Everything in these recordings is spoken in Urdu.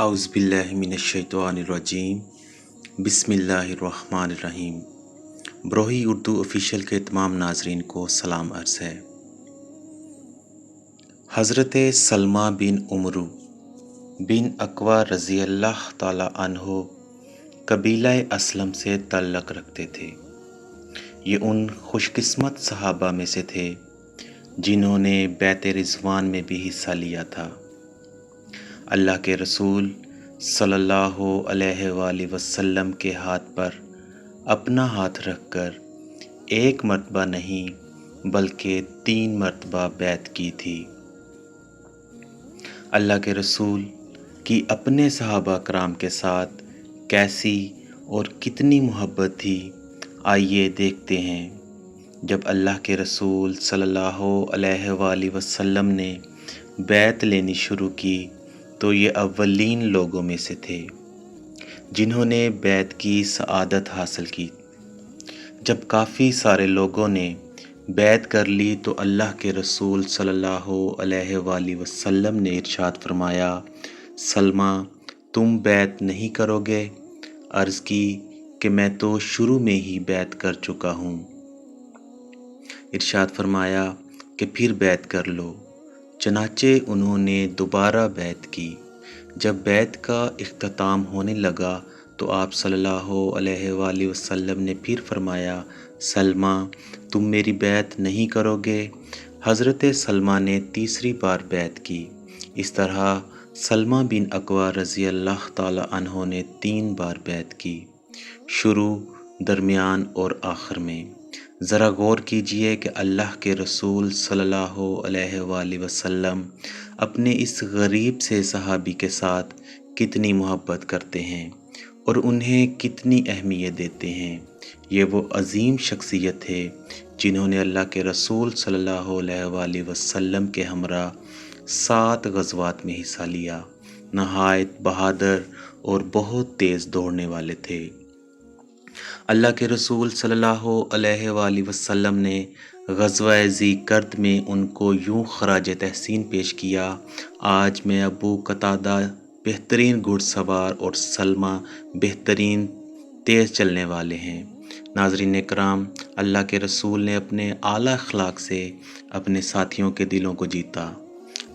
اعوذ باللہ من الشیطان الرجیم، بسم اللہ الرحمن الرحیم۔ بروہی اردو آفیشیل کے تمام ناظرین کو سلام عرض ہے۔ حضرت سلمہ بن عمرو بن اکوع رضی اللہ تعالی عنہ قبیلہ اسلم سے تعلق رکھتے تھے۔ یہ ان خوش قسمت صحابہ میں سے تھے جنہوں نے بیعت رضوان میں بھی حصہ لیا تھا۔ اللہ کے رسول صلی اللہ علیہ وآلہ وسلم کے ہاتھ پر اپنا ہاتھ رکھ کر ایک مرتبہ نہیں بلکہ 3 مرتبہ بیعت کی تھی۔ اللہ کے رسول کی اپنے صحابہ کرام کے ساتھ کیسی اور کتنی محبت تھی، آئیے دیکھتے ہیں۔ جب اللہ کے رسول صلی اللہ علیہ وآلہ وسلم نے بیعت لینی شروع کی تو یہ اولین لوگوں میں سے تھے جنہوں نے بیعت کی سعادت حاصل کی۔ جب کافی سارے لوگوں نے بیعت کر لی تو اللہ کے رسول صلی اللہ علیہ وآلہ وسلم نے ارشاد فرمایا، سلمہ تم بیعت نہیں کرو گے؟ عرض کی کہ میں تو شروع میں ہی بیعت کر چکا ہوں۔ ارشاد فرمایا کہ پھر بیعت کر لو۔ چنانچہ انہوں نے دوبارہ بیعت کی۔ جب بیعت کا اختتام ہونے لگا تو آپ صلی اللہ علیہ وآلہ وسلم نے پھر فرمایا، سلمہ تم میری بیعت نہیں کرو گے؟ حضرت سلمہ نے تیسری بار بیعت کی۔ اس طرح سلمہ بن اکوع رضی اللہ تعالی عنہ نے 3 بار بیعت کی، شروع، درمیان اور آخر میں۔ ذرا غور کیجئے کہ اللہ کے رسول صلی اللہ علیہ وآلہ وسلم اپنے اس غریب سے صحابی کے ساتھ کتنی محبت کرتے ہیں اور انہیں کتنی اہمیت دیتے ہیں۔ یہ وہ عظیم شخصیت ہے جنہوں نے اللہ کے رسول صلی اللہ علیہ وآلہ وسلم کے ہمراہ 7 غزوات میں حصہ لیا۔ نہایت بہادر اور بہت تیز دوڑنے والے تھے۔ اللہ کے رسول صلی اللہ علیہ وآلہ وسلم نے غزوہ ذی کرد میں ان کو یوں خراج تحسین پیش کیا، آج میں ابو قتادہ بہترین گھڑ سوار اور سلمہ بہترین تیز چلنے والے ہیں۔ ناظرین کرام، اللہ کے رسول نے اپنے اعلیٰ اخلاق سے اپنے ساتھیوں کے دلوں کو جیتا۔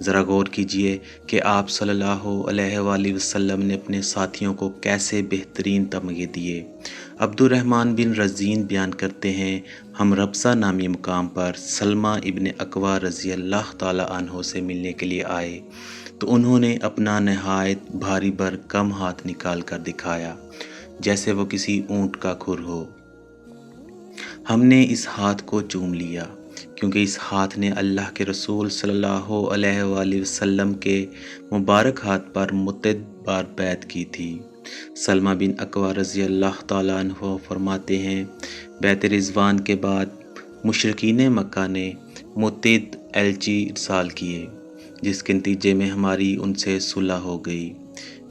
ذرا غور کیجئے کہ آپ صلی اللہ علیہ وآلہ وسلم نے اپنے ساتھیوں کو کیسے بہترین تمغے دیے۔ عبد الرحمن بن رزین بیان کرتے ہیں، ہم ربضہ نامی مقام پر سلمہ ابن اکوع رضی اللہ تعالی عنہ سے ملنے کے لیے آئے تو انہوں نے اپنا نہایت بھاری بھرکم ہاتھ نکال کر دکھایا جیسے وہ کسی اونٹ کا کھر ہو۔ ہم نے اس ہاتھ کو چوم لیا کیونکہ اس ہاتھ نے اللہ کے رسول صلی اللہ علیہ وآلہ وسلم کے مبارک ہاتھ پر متعدد بار بیعت کی تھی۔ سلمہ بن اکوع رضی اللہ تعالیٰ عنہ فرماتے ہیں، بیعت رضوان کے بعد مشرکین مکہ نے متعدد ایلچی ارسال کیے جس کے نتیجے میں ہماری ان سے صلح ہو گئی۔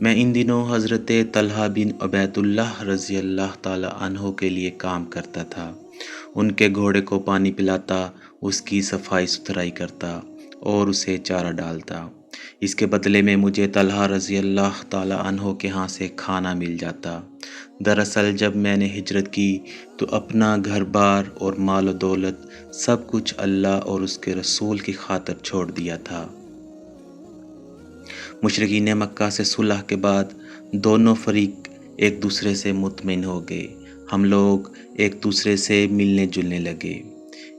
میں ان دنوں حضرت طلحہ بن عبید اللہ رضی اللہ تعالیٰ عنہ کے لیے کام کرتا تھا، ان کے گھوڑے کو پانی پلاتا، اس کی صفائی ستھرائی کرتا اور اسے چارہ ڈالتا۔ اس کے بدلے میں مجھے طلحہ رضی اللہ تعالی عنہ کے ہاں سے کھانا مل جاتا۔ دراصل جب میں نے ہجرت کی تو اپنا گھر بار اور مال و دولت سب کچھ اللہ اور اس کے رسول کی خاطر چھوڑ دیا تھا۔ مشرکین مکہ سے صلح کے بعد دونوں فریق ایک دوسرے سے مطمئن ہو گئے۔ ہم لوگ ایک دوسرے سے ملنے جلنے لگے۔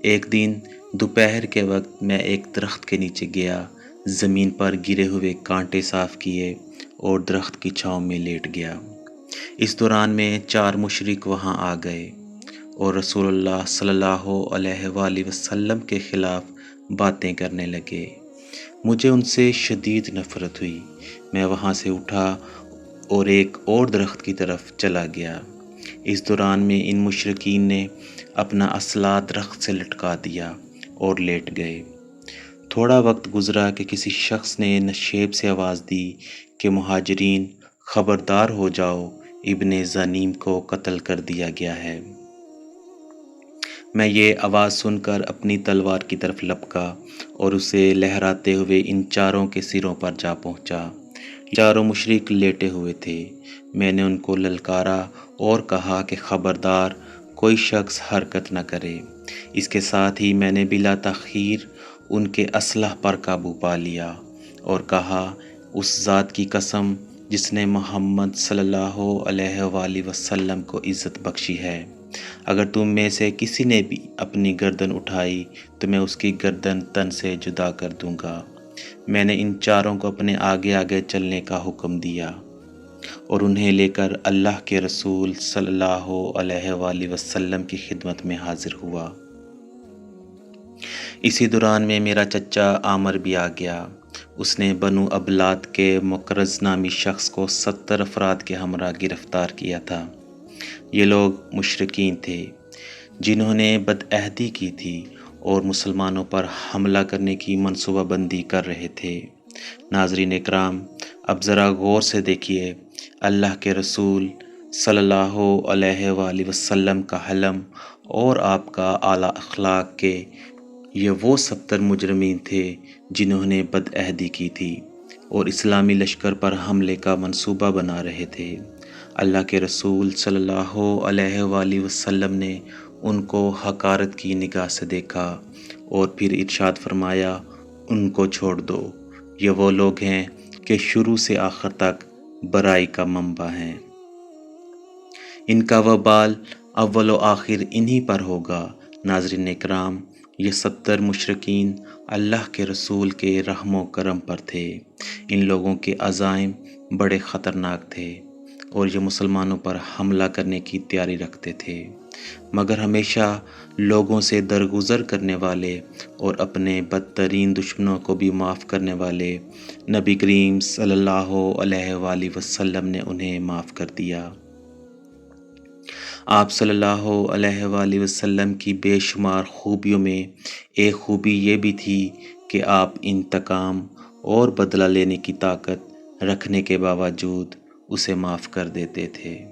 ایک دن دوپہر کے وقت میں ایک درخت کے نیچے گیا، زمین پر گرے ہوئے کانٹے صاف کیے اور درخت کی چھاؤں میں لیٹ گیا۔ اس دوران میں 4 مشرک وہاں آ گئے اور رسول اللہ صلی اللہ علیہ وآلہ وسلم کے خلاف باتیں کرنے لگے۔ مجھے ان سے شدید نفرت ہوئی۔ میں وہاں سے اٹھا اور ایک اور درخت کی طرف چلا گیا۔ اس دوران میں ان مشرکین نے اپنا اسلحہ درخت سے لٹکا دیا اور لیٹ گئے۔ تھوڑا وقت گزرا کہ کسی شخص نے نشیب سے آواز دی کہ مہاجرین خبردار ہو جاؤ، ابن زنیم کو قتل کر دیا گیا ہے۔ میں یہ آواز سن کر اپنی تلوار کی طرف لپکا اور اسے لہراتے ہوئے ان چاروں کے سروں پر جا پہنچا۔ چاروں مشرک لیٹے ہوئے تھے۔ میں نے ان کو للکارا اور کہا کہ خبردار کوئی شخص حرکت نہ کرے۔ اس کے ساتھ ہی میں نے بلا تاخیر ان کے اسلحہ پر قابو پا لیا اور کہا، اس ذات کی قسم جس نے محمد صلی اللہ علیہ وآلہ وسلم کو عزت بخشی ہے، اگر تم میں سے کسی نے بھی اپنی گردن اٹھائی تو میں اس کی گردن تن سے جدا کر دوں گا۔ میں نے ان چاروں کو اپنے آگے آگے چلنے کا حکم دیا اور انہیں لے کر اللہ کے رسول صلی اللہ علیہ وآلہ وسلم کی خدمت میں حاضر ہوا۔ اسی دوران میں میرا چچا عامر بھی آ گیا۔ اس نے بنو ابلات کے مقرظ نامی شخص کو 70 افراد کے ہمراہ گرفتار کیا تھا۔ یہ لوگ مشرکین تھے جنہوں نے بدعہدی کی تھی اور مسلمانوں پر حملہ کرنے کی منصوبہ بندی کر رہے تھے۔ ناظرین اکرام، اب ذرا غور سے دیکھیے، اللہ کے رسول صلی اللہ علیہ وآلہ وسلم کا حلم اور آپ کا اعلیٰ اخلاق کے یہ وہ 70 مجرمین تھے جنہوں نے بدعہدی کی تھی اور اسلامی لشکر پر حملے کا منصوبہ بنا رہے تھے۔ اللہ کے رسول صلی اللہ علیہ وآلہ وسلم نے ان کو حقارت کی نگاہ سے دیکھا اور پھر ارشاد فرمایا، ان کو چھوڑ دو، یہ وہ لوگ ہیں کہ شروع سے آخر تک برائی کا منبع ہیں۔ ان کا وبال اول و آخر انہی پر ہوگا۔ ناظرین اکرام، یہ 70 مشرکین اللہ کے رسول کے رحم و کرم پر تھے۔ ان لوگوں کے عزائم بڑے خطرناک تھے اور یہ مسلمانوں پر حملہ کرنے کی تیاری رکھتے تھے، مگر ہمیشہ لوگوں سے درگزر کرنے والے اور اپنے بدترین دشمنوں کو بھی معاف کرنے والے نبی کریم صلی اللہ علیہ وآلہ وسلم نے انہیں معاف کر دیا۔ آپ صلی اللہ علیہ وآلہ وسلم کی بے شمار خوبیوں میں ایک خوبی یہ بھی تھی کہ آپ انتقام اور بدلہ لینے کی طاقت رکھنے کے باوجود اسے معاف کر دیتے تھے۔